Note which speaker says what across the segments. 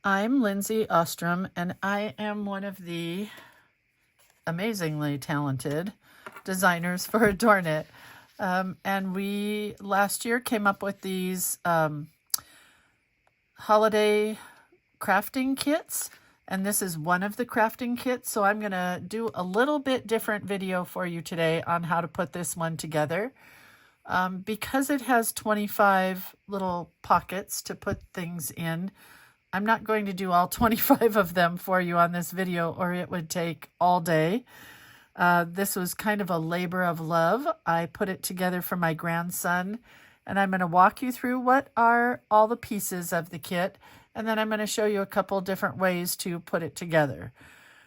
Speaker 1: I'm Lindsay Ostrom, and I am one of the amazingly talented designers for Adorn It. And we last year came up with these holiday crafting kits, and this is one of the crafting kits. So I'm going to do a little bit different video for you today on how to put this one together. Because it has 25 little pockets to put things in, I'm not going to do all 25 of them for you on this video, or it would take all day. This was kind of a labor of love. I put it together for my grandson, and I'm going to walk you through what are all the pieces of the kit, and then I'm going to show you a couple different ways to put it together.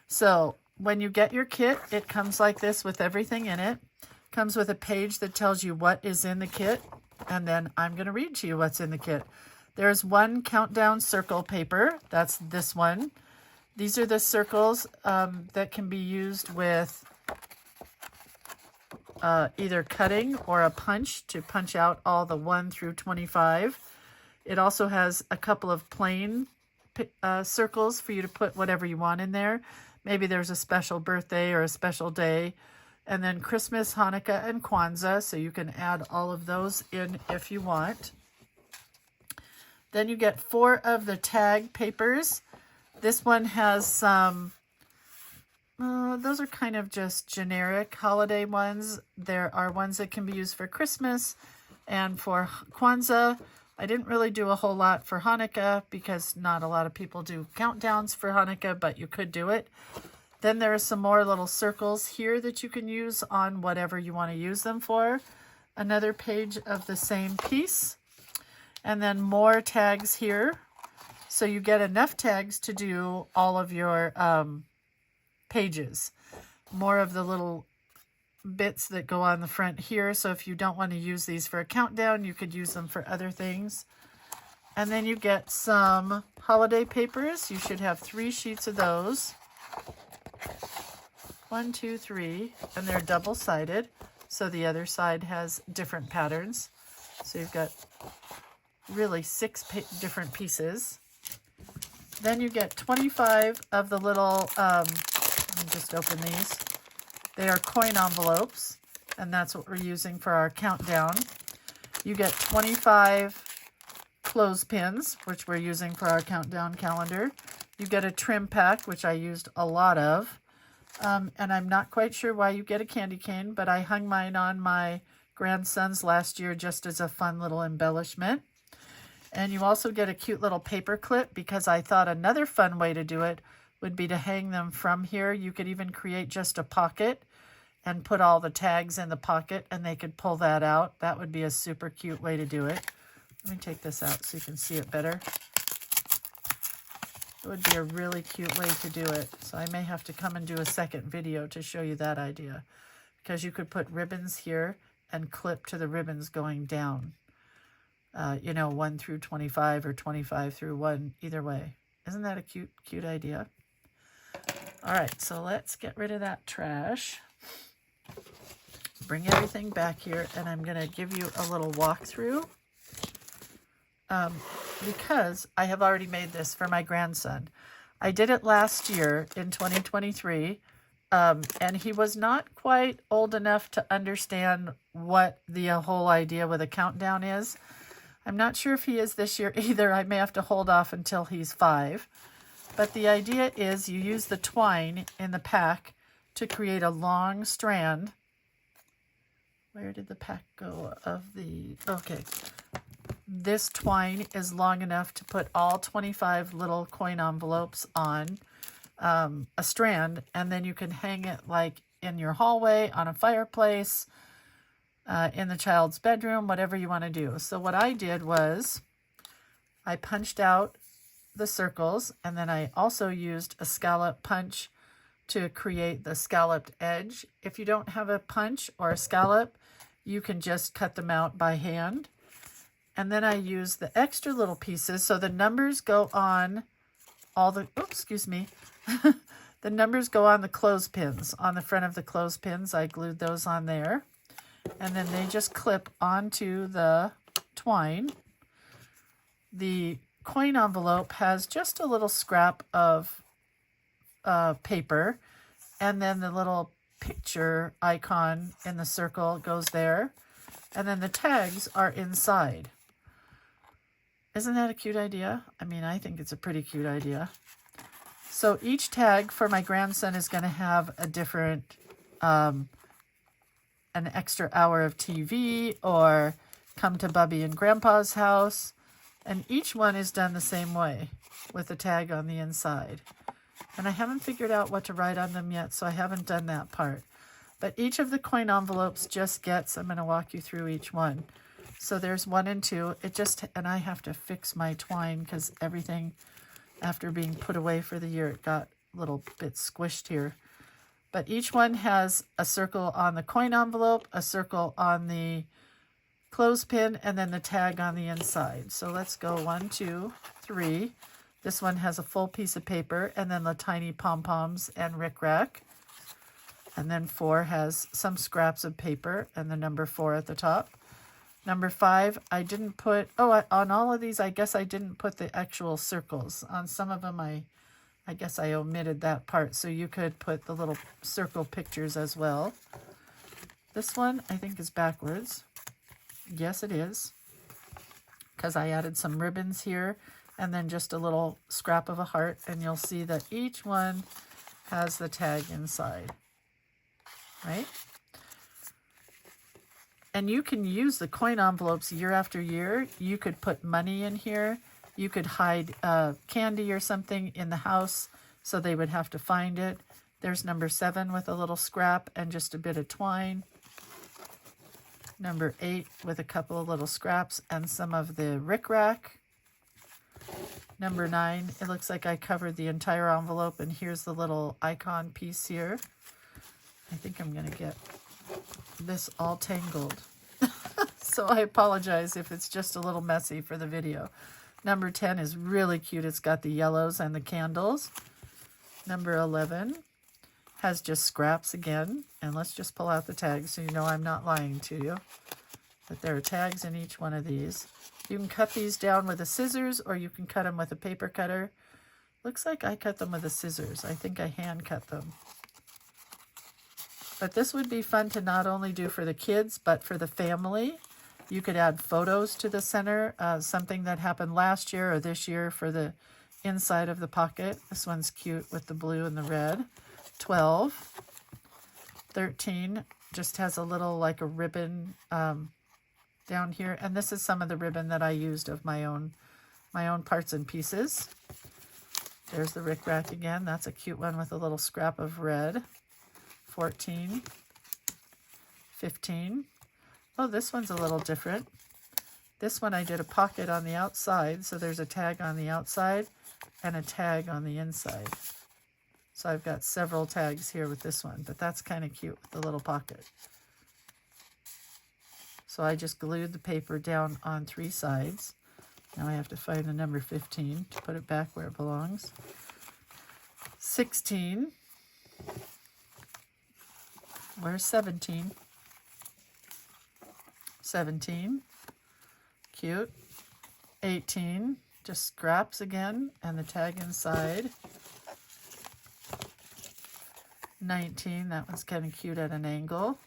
Speaker 1: So when you get your kit, it comes like this with everything in it. Comes with a page that tells you what is in the kit, and then I'm going to read to you what's in the kit. There's one countdown circle paper. That's this one. These are the circles that can be used with either cutting or a punch to punch out all the 1 through 25. It also has a couple of plain circles for you to put whatever you want in there. Maybe there's a special birthday or a special day. And then Christmas, Hanukkah, and Kwanzaa, so you can add all of those in if you want. Then you get 4 of the tag papers. This one has some, those are kind of just generic holiday ones. There are ones that can be used for Christmas and for Kwanzaa. I didn't really do a whole lot for Hanukkah because not a lot of people do countdowns for Hanukkah, but you could do it. Then there are some more little circles here that you can use on whatever you want to use them for. Another page of the same piece. And then more tags here. So you get enough tags to do all of your pages. More of the little bits that go on the front here. So if you don't want to use these for a countdown, you could use them for other things. And then you get some holiday papers. You should have 3 sheets of those. 1, 2, 3, and they're double-sided, so the other side has different patterns. So you've got really 6 different pieces. Then you get 25 of the little, let me just open these. They are coin envelopes, and that's what we're using for our countdown. You get 25 clothespins, which we're using for our countdown calendar. You get a trim pack, which I used a lot of. And I'm not quite sure why you get a candy cane, but I hung mine on my grandson's last year just as a fun little embellishment. And you also get a cute little paper clip because I thought another fun way to do it would be to hang them from here. You could even create just a pocket and put all the tags in the pocket and they could pull that out. That would be a super cute way to do it. Let me take this out so you can see it better. It would be a really cute way to do it. So I may have to come and do a second video to show you that idea. Because you could put ribbons here and clip to the ribbons going down. 1 through 25 or 25 through 1, either way. Isn't that a cute idea? All right, so let's get rid of that trash. Bring everything back here, and I'm going to give you a little walkthrough. Because I have already made this for my grandson. I did it last year in 2023, and he was not quite old enough to understand what the whole idea with a countdown is. I'm not sure if he is this year either. I may have to hold off until he's 5. But the idea is you use the twine in the pack to create a long strand. Where did the pack go of the... Okay. This twine is long enough to put all 25 little coin envelopes on a strand, and then you can hang it like in your hallway, on a fireplace, in the child's bedroom, whatever you want to do. So what I did was I punched out the circles, and then I also used a scallop punch to create the scalloped edge. If you don't have a punch or a scallop, you can just cut them out by hand. And then I use the extra little pieces. So the numbers go on all the, the numbers go on the clothespins. On the front of the clothespins, I glued those on there. And then they just clip onto the twine. The coin envelope has just a little scrap of paper, and then the little picture icon in the circle goes there, and then the tags are inside. Isn't that a cute idea? I mean, I think it's a pretty cute idea. So each tag for my grandson is going to have a different, an extra hour of TV, or come to Bubby and Grandpa's house. And each one is done the same way with a tag on the inside. And I haven't figured out what to write on them yet, so I haven't done that part. But each of the coin envelopes just gets, I'm going to walk you through each one. So there's 1 and 2. And I have to fix my twine because everything, after being put away for the year, it got a little bit squished here. But each one has a circle on the coin envelope, a circle on the clothespin, and then the tag on the inside. So let's go 1, 2, 3. This one has a full piece of paper, and then the tiny pom-poms and rickrack. And then 4 has some scraps of paper, and the number 4 at the top. Number 5, I didn't put, on all of these, I guess I didn't put the actual circles. On some of them, I guess I omitted that part, so you could put the little circle pictures as well. This one, I think, is backwards. Yes, it is, because I added some ribbons here, and then just a little scrap of a heart, and you'll see that each one has the tag inside, right? And you can use the coin envelopes year after year. You could put money in here. You could hide candy or something in the house so they would have to find it. There's number 7 with a little scrap and just a bit of twine. Number 8 with a couple of little scraps and some of the rickrack. Number 9, it looks like I covered the entire envelope, and here's the little icon piece here. I think I'm going to get this all tangled. So I apologize if it's just a little messy for the video. Number 10 is really cute. It's got the yellows and the candles. Number 11 has just scraps again. And let's just pull out the tags so you know I'm not lying to you. But there are tags in each one of these. You can cut these down with a scissors, or you can cut them with a paper cutter. Looks like I cut them with the scissors. I think I hand cut them. But this would be fun to not only do for the kids, but for the family. You could add photos to the center, something that happened last year or this year for the inside of the pocket. This one's cute with the blue and the red. 12. 13 just has a little, like a ribbon down here. And this is some of the ribbon that I used of my own parts and pieces. There's the rickrack again. That's a cute one with a little scrap of red. 14. 15. Oh, this one's a little different. This one I did a pocket on the outside, so there's a tag on the outside and a tag on the inside. So I've got several tags here with this one, but that's kind of cute with the little pocket. So I just glued the paper down on 3 sides. Now I have to find the number 15 to put it back where it belongs. 16. Where's 17? 17. Cute. 18. Just scraps again and the tag inside. 19. That one's kind of cute at an angle.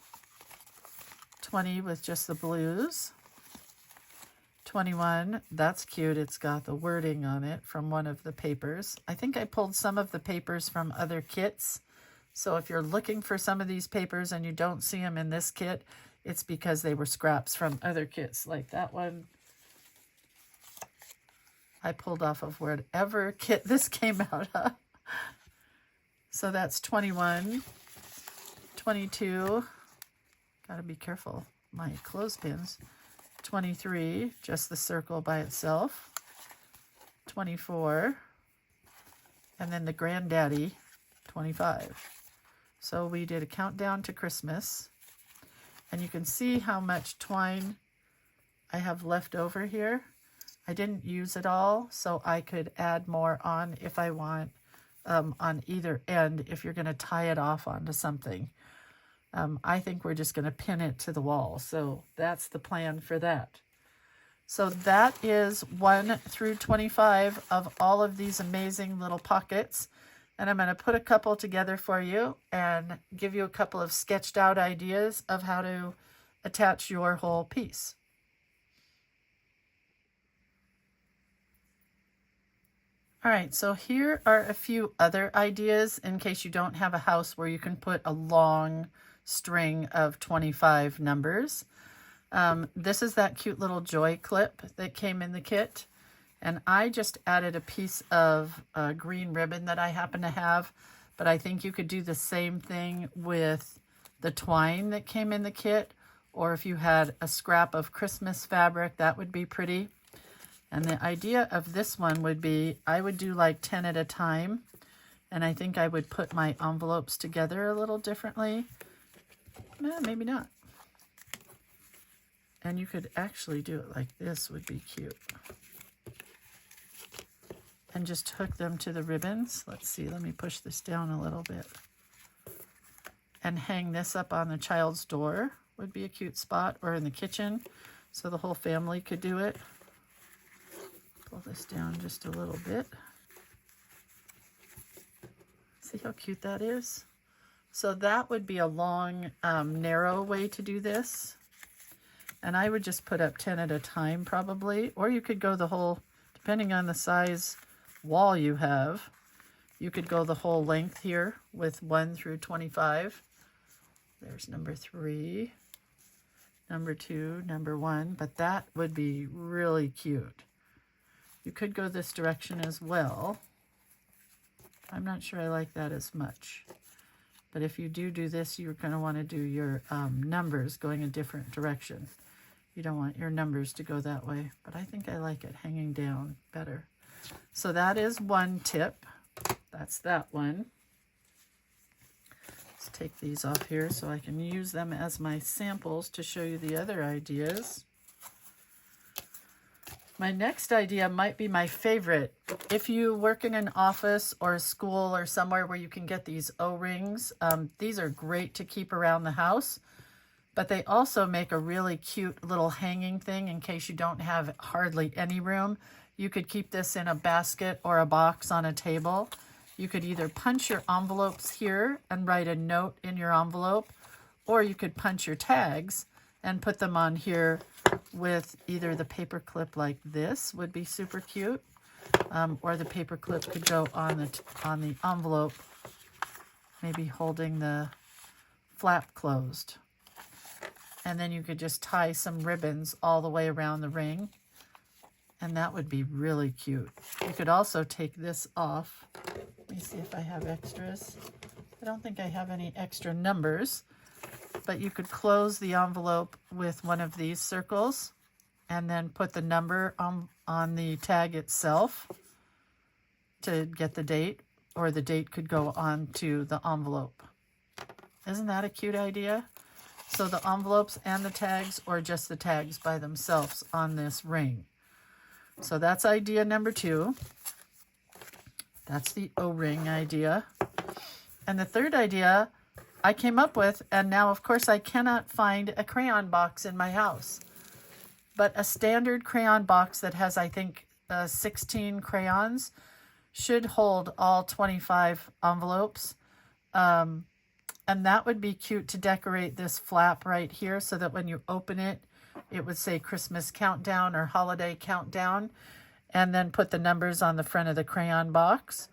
Speaker 1: 20 with just the blues. 21. That's cute. It's got the wording on it from one of the papers. I think I pulled some of the papers from other kits. So if you're looking for some of these papers and you don't see them in this kit, it's because they were scraps from other kits. Like that one, I pulled off of whatever kit this came out of. So that's 21. 22. Got to be careful. My clothespins. 23, just the circle by itself. 24. And then the granddaddy, 25. So we did a countdown to Christmas. And you can see how much twine I have left over here. I didn't use it all, so I could add more on if I want on either end if you're going to tie it off onto something. I think we're just going to pin it to the wall. So that's the plan for that. So that is 1 through 25 of all of these amazing little pockets. And I'm going to put a couple together for you and give you a couple of sketched out ideas of how to attach your whole piece. All right, so here are a few other ideas in case you don't have a house where you can put a long string of 25 numbers. This is that cute little joy clip that came in the kit. And I just added a piece of green ribbon that I happen to have, but I think you could do the same thing with the twine that came in the kit, or if you had a scrap of Christmas fabric, that would be pretty. And the idea of this one would be, I would do like 10 at a time, and I think I would put my envelopes together a little differently. Maybe not. And you could actually do it like this, would be cute. And just hook them to the ribbons. Let's see, let me push this down a little bit. And hang this up on the child's door would be a cute spot, or in the kitchen, so the whole family could do it. Pull this down just a little bit. See how cute that is? So that would be a long, narrow way to do this. And I would just put up 10 at a time probably, or you could go the whole, depending on the size wall you have, you could go the whole length here with 1 through 25. There's number 3, number 2, number 1, but that would be really cute. You could go this direction as well. I'm not sure I like that as much. But if you do this, you're going to want to do your numbers going a different direction. You don't want your numbers to go that way, but I think I like it hanging down better. So that is one tip. That's that one. Let's take these off here so I can use them as my samples to show you the other ideas. My next idea might be my favorite. If you work in an office or a school or somewhere where you can get these O-rings, these are great to keep around the house, but they also make a really cute little hanging thing in case you don't have hardly any room. You could keep this in a basket or a box on a table. You could either punch your envelopes here and write a note in your envelope, or you could punch your tags and put them on here with either the paper clip like this would be super cute, or the paper clip could go on the envelope, maybe holding the flap closed. And then you could just tie some ribbons all the way around the ring, and that would be really cute. You could also take this off. Let me see if I have extras. I don't think I have any extra numbers, but you could close the envelope with one of these circles and then put the number on the tag itself to get the date, or the date could go onto the envelope. Isn't that a cute idea? So the envelopes and the tags, or just the tags by themselves on this ring. So that's idea number 2. That's the O-ring idea. And the third idea I came up with, and now of course I cannot find a crayon box in my house, but a standard crayon box that has, I think, 16 crayons should hold all 25 envelopes. And that would be cute to decorate this flap right here so that when you open it, it would say Christmas countdown or holiday countdown, and then put the numbers on the front of the crayon box.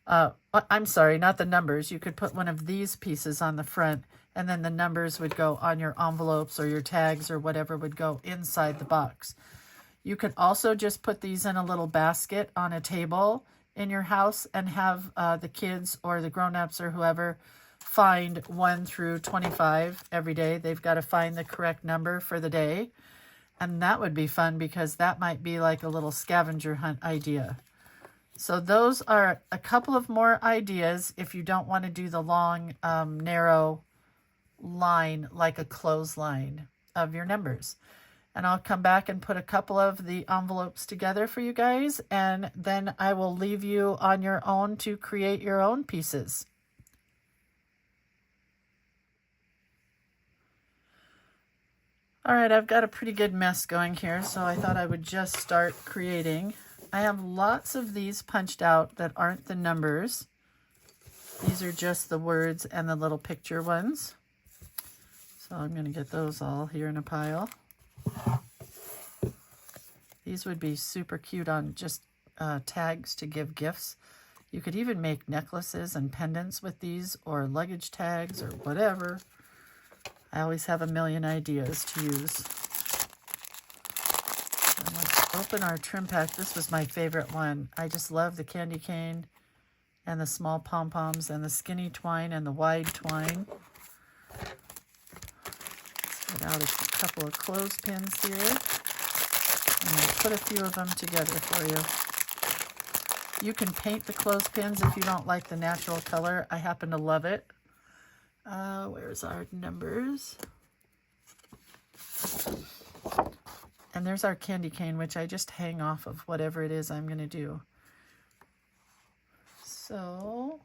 Speaker 1: I'm sorry, not the numbers. You could put one of these pieces on the front, and then the numbers would go on your envelopes or your tags or whatever would go inside the box. You could also just put these in a little basket on a table in your house and have the kids or the grown-ups or whoever find 1 through 25 every day. They've got to find the correct number for the day. And that would be fun because that might be like a little scavenger hunt idea. So those are a couple of more ideas if you don't want to do the long, narrow line like a clothesline of your numbers. And I'll come back and put a couple of the envelopes together for you guys, and then I will leave you on your own to create your own pieces. All right, I've got a pretty good mess going here, so I thought I would just start creating. I have lots of these punched out that aren't the numbers. These are just the words and the little picture ones. So I'm going to get those all here in a pile. These would be super cute on just tags to give gifts. You could even make necklaces and pendants with these, or luggage tags, or whatever. I always have a million ideas to use. And let's open our trim pack. This was my favorite one. I just love the candy cane and the small pom-poms and the skinny twine and the wide twine. Let's get out a couple of clothespins here. And I'll put a few of them together for you. You can paint the clothespins if you don't like the natural color. I happen to love it. Where's our numbers? And there's our candy cane, which I just hang off of whatever it is I'm going to do. So,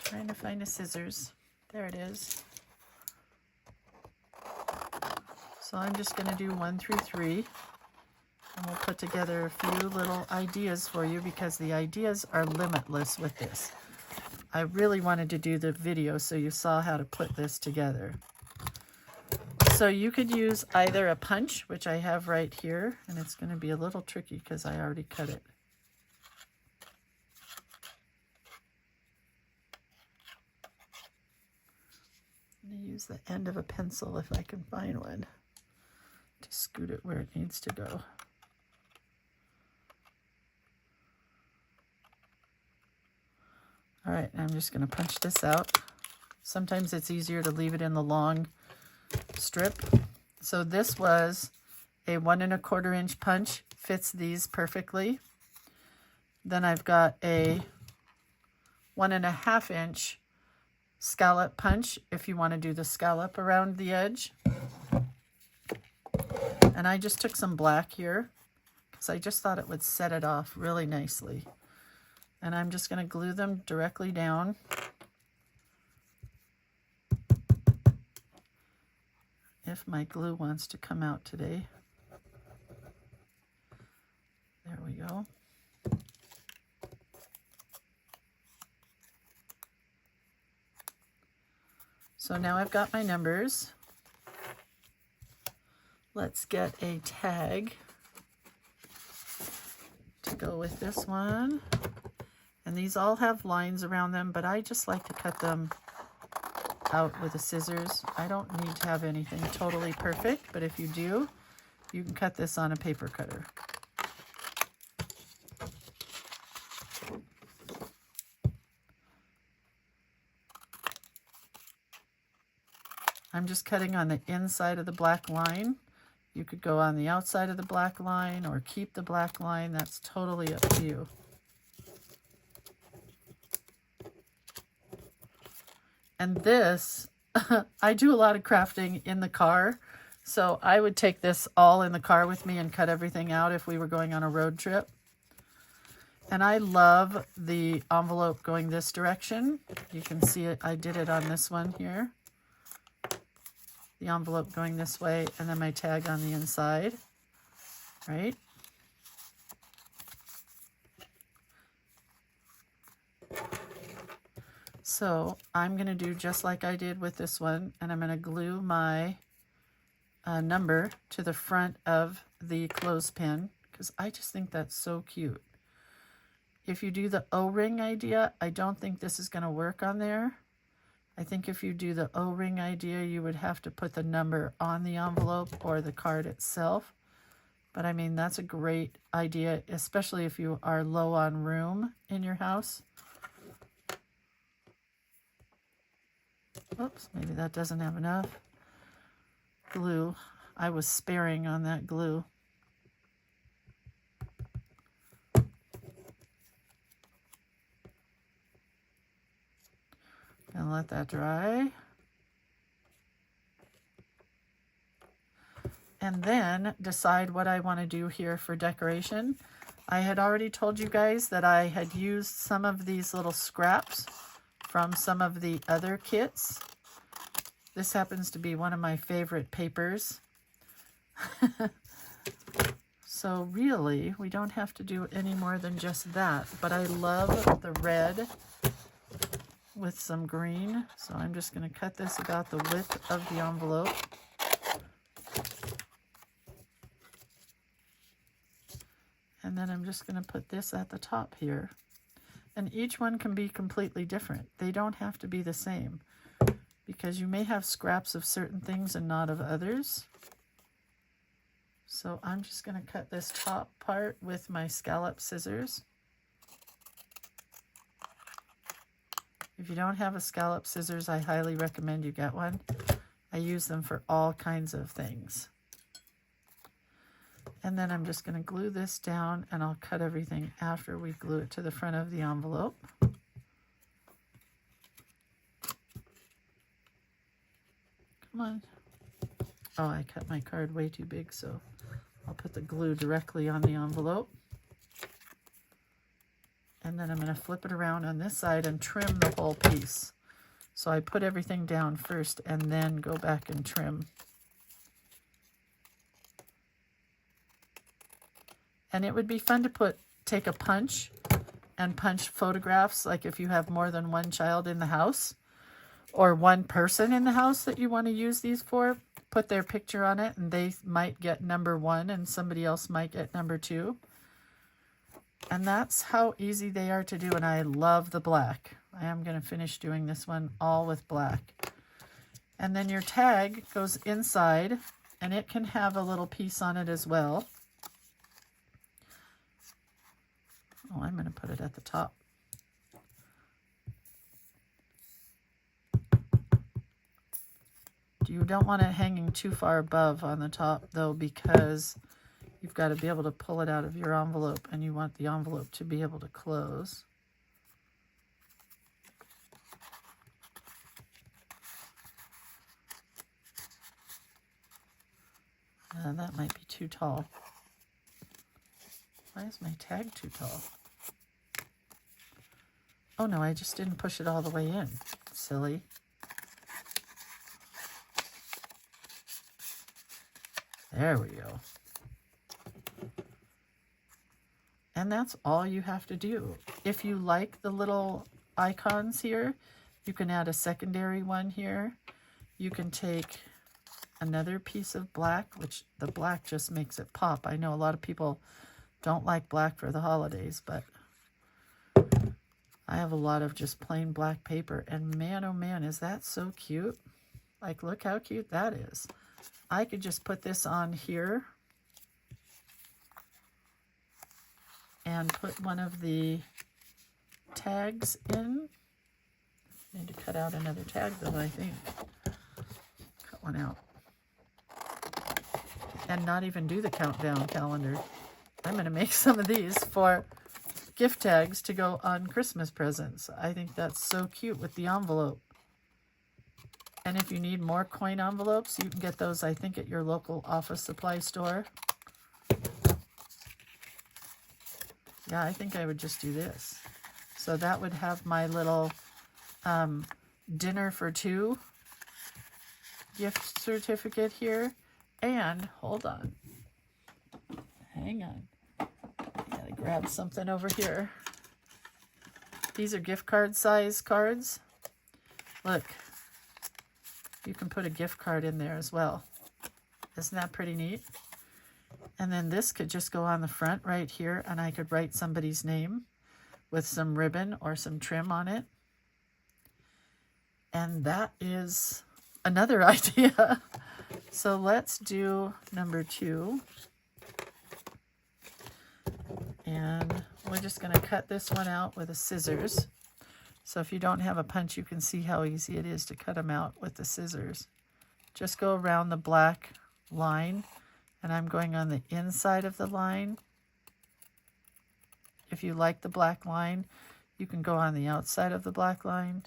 Speaker 1: trying to find a scissors. There it is. So I'm just going to do 1 through 3. And we'll put together a few little ideas for you, because the ideas are limitless with this. I really wanted to do the video so you saw how to put this together. So you could use either a punch, which I have right here, and it's going to be a little tricky because I already cut it. I'm going to use the end of a pencil if I can find one to scoot it where it needs to go. All right, I'm just going to punch this out. Sometimes it's easier to leave it in the long strip. So this was a 1 1/4 inch punch, fits these perfectly. Then I've got a 1 1/2 inch scallop punch if you want to do the scallop around the edge. And I just took some black here because I just thought it would set it off really nicely. And I'm just going to glue them directly down. If my glue wants to come out today. There we go. So now I've got my numbers. Let's get a tag to go with this one. And these all have lines around them, but I just like to cut them out with the scissors. I don't need to have anything totally perfect, but if you do, you can cut this on a paper cutter. I'm just cutting on the inside of the black line. You could go on the outside of the black line or keep the black line. That's totally up to you. And this, I do a lot of crafting in the car, so I would take this all in the car with me and cut everything out if we were going on a road trip. And I love the envelope going this direction. You can see it, I did it on this one here. The envelope going this way, and then my tag on the inside, right? So I'm going to do just like I did with this one, and I'm going to glue my number to the front of the clothespin because I just think that's so cute. If you do the O-ring idea, I don't think this is going to work on there. I think if you do the O-ring idea, you would have to put the number on the envelope or the card itself. But I mean, that's a great idea, especially if you are low on room in your house. Oops, maybe that doesn't have enough glue. I was sparing on that glue. And let that dry. And then decide what I want to do here for decoration. I had already told you guys that I had used some of these little scraps from some of the other kits. This happens to be one of my favorite papers. So really, we don't have to do any more than just that. But I love the red with some green. So I'm just going to cut this about the width of the envelope. And then I'm just going to put this at the top here. And each one can be completely different. They don't have to be the same, because you may have scraps of certain things and not of others. So I'm just going to cut this top part with my scallop scissors. If you don't have a scallop scissors, I highly recommend you get one. I use them for all kinds of things. And then I'm just going to glue this down, and I'll cut everything after we glue it to the front of the envelope. Come on. Oh, I cut my card way too big, so I'll put the glue directly on the envelope. And then I'm going to flip it around on this side and trim the whole piece. So I put everything down first and then go back and trim. And it would be fun to take a punch and punch photographs, like if you have more than one child in the house or one person in the house that you want to use these for, put their picture on it, and they might get number 1 and somebody else might get number 2. And that's how easy they are to do, and I love the black. I am going to finish doing this one all with black. And then your tag goes inside, and it can have a little piece on it as well. Oh, I'm going to put it at the top. You don't want it hanging too far above on the top, though, because you've got to be able to pull it out of your envelope, and you want the envelope to be able to close. That might be too tall. Why is my tag too tall? Oh no, I just didn't push it all the way in. Silly. There we go. And that's all you have to do. If you like the little icons here, you can add a secondary one here. You can take another piece of black, which the black just makes it pop. I know a lot of people don't like black for the holidays, but I have a lot of just plain black paper, and man, oh man, is that so cute. Like, look how cute that is. I could just put this on here and put one of the tags in. Need to cut out another tag though, I think. Cut one out. And not even do the countdown calendar. I'm going to make some of these for gift tags to go on Christmas presents. I think that's so cute with the envelope. And if you need more coin envelopes, you can get those, I think, at your local office supply store. Yeah, I think I would just do this. So that would have my little dinner for 2 gift certificate here. And, hold on. Hang on. I gotta grab something over here. These are gift card size cards. Look. You can put a gift card in there as well. Isn't that pretty neat? And then this could just go on the front right here, and I could write somebody's name with some ribbon or some trim on it. And that is another idea. So let's do number 2. And we're just going to cut this one out with a scissors. So if you don't have a punch, you can see how easy it is to cut them out with the scissors. Just go around the black line, and I'm going on the inside of the line. If you like the black line, you can go on the outside of the black line.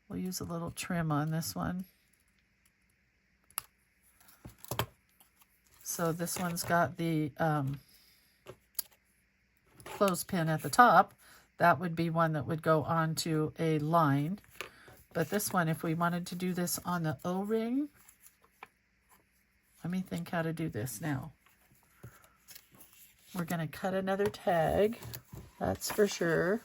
Speaker 1: We'll use a little trim on this one. So this one's got the clothespin at the top. That would be one that would go onto a line. But this one, if we wanted to do this on the O-ring, let me think how to do this now. We're going to cut another tag, that's for sure.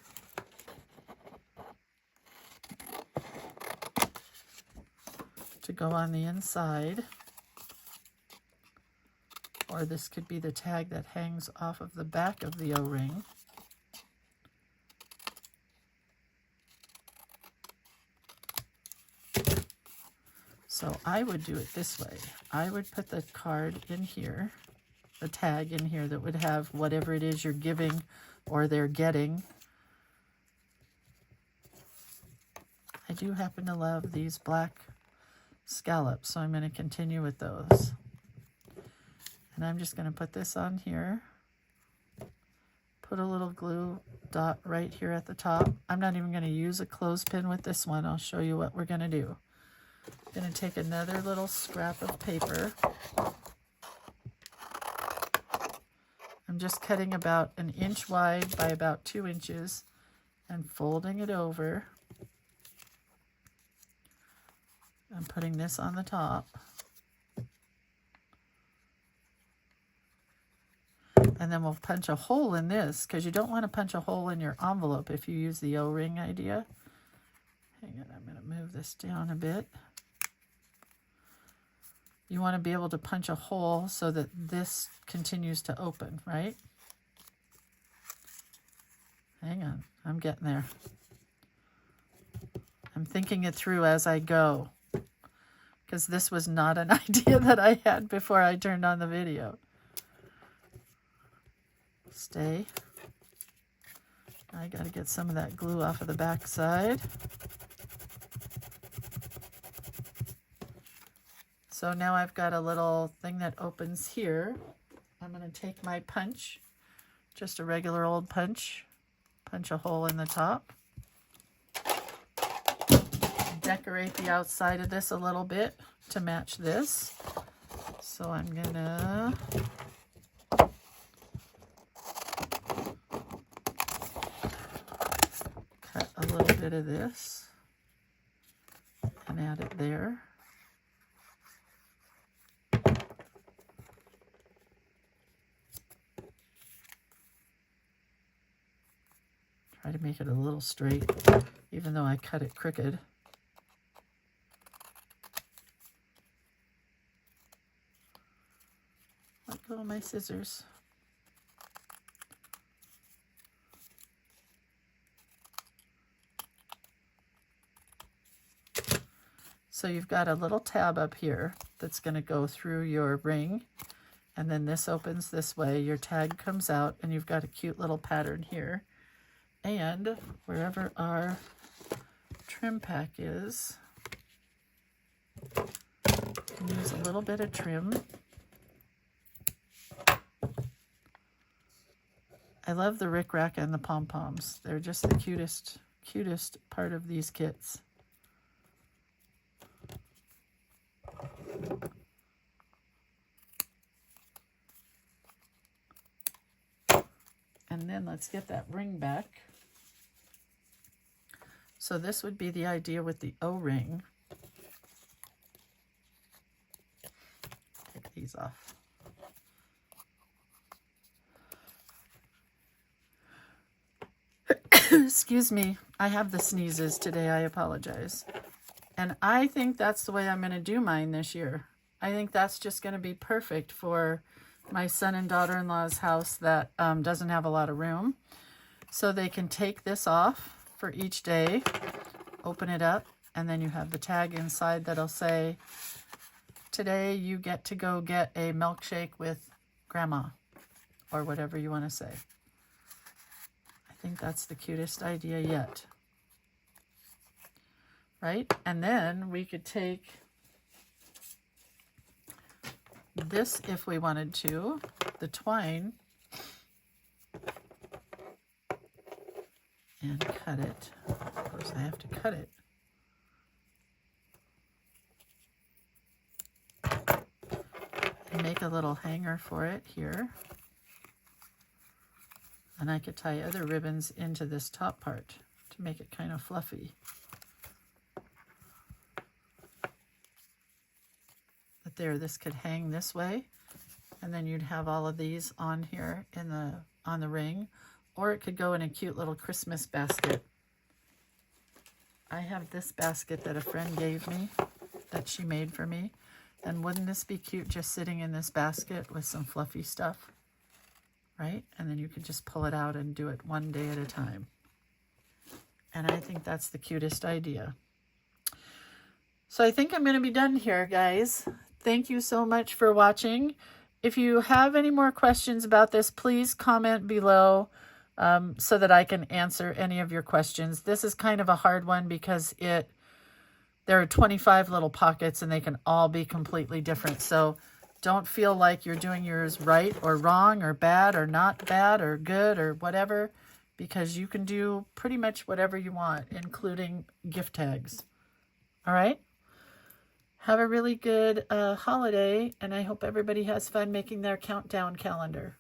Speaker 1: To go on the inside. Or this could be the tag that hangs off of the back of the O-ring. So I would do it this way. I would put the card in here, the tag in here that would have whatever it is you're giving or they're getting. I do happen to love these black scallops, so I'm going to continue with those. And I'm just going to put this on here. Put a little glue dot right here at the top. I'm not even going to use a clothespin with this one. I'll show you what we're going to do. I'm going to take another little scrap of paper. I'm just cutting about 1 inch wide by about 2 inches and folding it over. I'm putting this on the top. And then we'll punch a hole in this, because you don't want to punch a hole in your envelope if you use the O-ring idea. Hang on, I'm going to move this down a bit. You want to be able to punch a hole so that this continues to open, right? Hang on, I'm getting there. I'm thinking it through as I go, because this was not an idea that I had before I turned on the video. Stay. I got to get some of that glue off of the back side. So now I've got a little thing that opens here. I'm going to take my punch, just a regular old punch, punch a hole in the top. Decorate the outside of this a little bit to match this. So I'm going to cut a little bit of this and add it there. Try to make it a little straight, even though I cut it crooked. Let go of my scissors. So you've got a little tab up here that's going to go through your ring, and then this opens this way, your tag comes out, and you've got a cute little pattern here. And wherever our trim pack is, you can use a little bit of trim. I love the rickrack and the pom-poms. They're just the cutest part of these kits. And then let's get that ring back. So this would be the idea with the O-ring. Take these off. Excuse me, I have the sneezes today, I apologize. And I think that's the way I'm going to do mine this year. I think that's just going to be perfect for my son and daughter-in-law's house that doesn't have a lot of room. So they can take this off for each day, open it up, and then you have the tag inside that'll say, today you get to go get a milkshake with grandma, or whatever you want to say. I think that's the cutest idea yet. Right? And then we could take this, if we wanted to, the twine, and cut it. Of course, I have to cut it. And make a little hanger for it here. And I could tie other ribbons into this top part to make it kind of fluffy. there. This could hang this way, and then you'd have all of these on here on the ring, or it could go in a cute little Christmas basket. I have this basket that a friend gave me, that she made for me, and wouldn't this be cute just sitting in this basket with some fluffy stuff, right? And then you could just pull it out and do it one day at a time. And I think that's the cutest idea. So I think I'm going to be done here, guys. Thank you so much for watching. If you have any more questions about this, please comment below so that I can answer any of your questions. This is kind of a hard one because there are 25 little pockets and they can all be completely different. So don't feel like you're doing yours right or wrong or bad or not bad or good or whatever, because you can do pretty much whatever you want, including gift tags. All right? Have a really good holiday, and I hope everybody has fun making their countdown calendar.